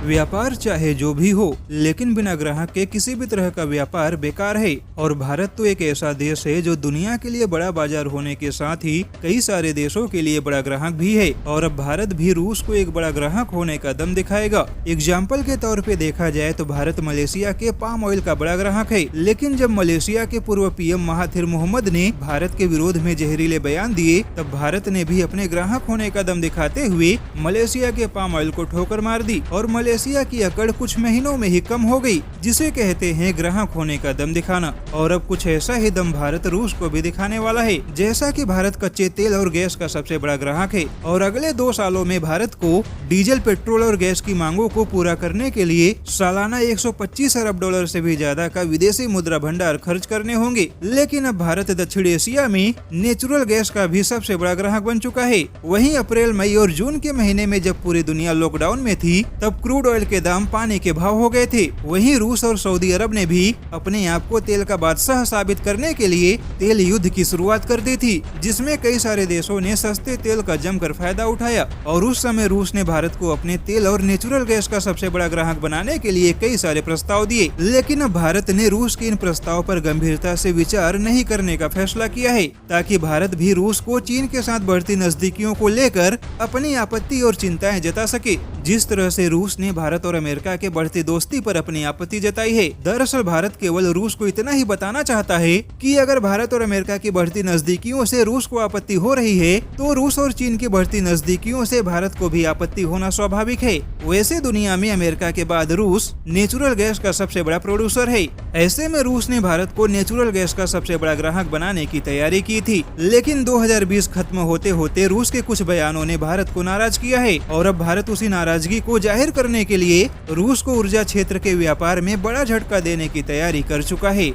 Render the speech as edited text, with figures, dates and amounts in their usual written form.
व्यापार चाहे जो भी हो, लेकिन बिना ग्राहक के किसी भी तरह का व्यापार बेकार है। और भारत तो एक ऐसा देश है जो दुनिया के लिए बड़ा बाजार होने के साथ ही कई सारे देशों के लिए बड़ा ग्राहक भी है। और अब भारत भी रूस को एक बड़ा ग्राहक होने का दम दिखाएगा। एग्जाम्पल के तौर पे देखा जाए तो भारत मलेशिया के पाम ऑयल का बड़ा ग्राहक है, लेकिन जब मलेशिया के पूर्व पीएम महाथिर मोहम्मद ने भारत के विरोध में जहरीले बयान दिए, तब भारत ने भी अपने ग्राहक होने का दम दिखाते हुए मलेशिया के पाम ऑयल को ठोकर मार दी और मलेशिया की अकड़ कुछ महीनों में ही कम हो गई, जिसे कहते हैं ग्राहक होने का दम दिखाना। और अब कुछ ऐसा ही दम भारत रूस को भी दिखाने वाला है। जैसा कि भारत कच्चे तेल और गैस का सबसे बड़ा ग्राहक है और अगले 2 सालों में भारत को डीजल, पेट्रोल और गैस की मांगों को पूरा करने के लिए सालाना 125 अरब डॉलर से भी ज्यादा का विदेशी मुद्रा भंडार खर्च करने होंगे। लेकिन अब भारत दक्षिण एशिया में नेचुरल गैस का भी सबसे बड़ा ग्राहक बन चुका है। वहीं अप्रैल, मई और जून के महीने में जब पूरी दुनिया लॉकडाउन में थी, तब क्रूड ऑयल के दाम पानी के भाव हो गए थे। वहीं रूस और सऊदी अरब ने भी अपने आप को तेल का बादशाह साबित करने के लिए तेल युद्ध की शुरुआत कर दी थी, जिसमें कई सारे देशों ने सस्ते तेल का जमकर फायदा उठाया। और उस समय रूस ने भारत को अपने तेल और नेचुरल गैस का सबसे बड़ा ग्राहक बनाने के लिए कई सारे प्रस्ताव दिए। लेकिन अब भारत ने रूस के इन प्रस्ताव पर गंभीरता से विचार नहीं करने का फैसला किया है, ताकि भारत भी रूस को चीन के साथ बढ़ती नजदीकियों को लेकर अपनी आपत्ति और चिंताएं जता सके, जिस तरह से रूस ने भारत और अमेरिका के बढ़ती दोस्ती पर अपनी आपत्ति जताई है। दरअसल भारत केवल रूस को इतना ही बताना चाहता है कि अगर भारत और अमेरिका की बढ़ती नजदीकियों से रूस को आपत्ति हो रही है, तो रूस और चीन की बढ़ती नजदीकियों से भारत को भी आपत्ति होना स्वाभाविक है। वैसे दुनिया में अमेरिका के बाद रूस नेचुरल गैस का सबसे बड़ा प्रोड्यूसर है। ऐसे में रूस ने भारत को नेचुरल गैस का सबसे बड़ा ग्राहक बनाने की तैयारी की थी, लेकिन 2020 खत्म होते होते रूस के कुछ बयानों ने भारत को नाराज किया है। और अब भारत उसी नाराजगी को जाहिर करने के लिए रूस को ऊर्जा क्षेत्र के व्यापार में बड़ा झटका देने की तैयारी कर चुका है।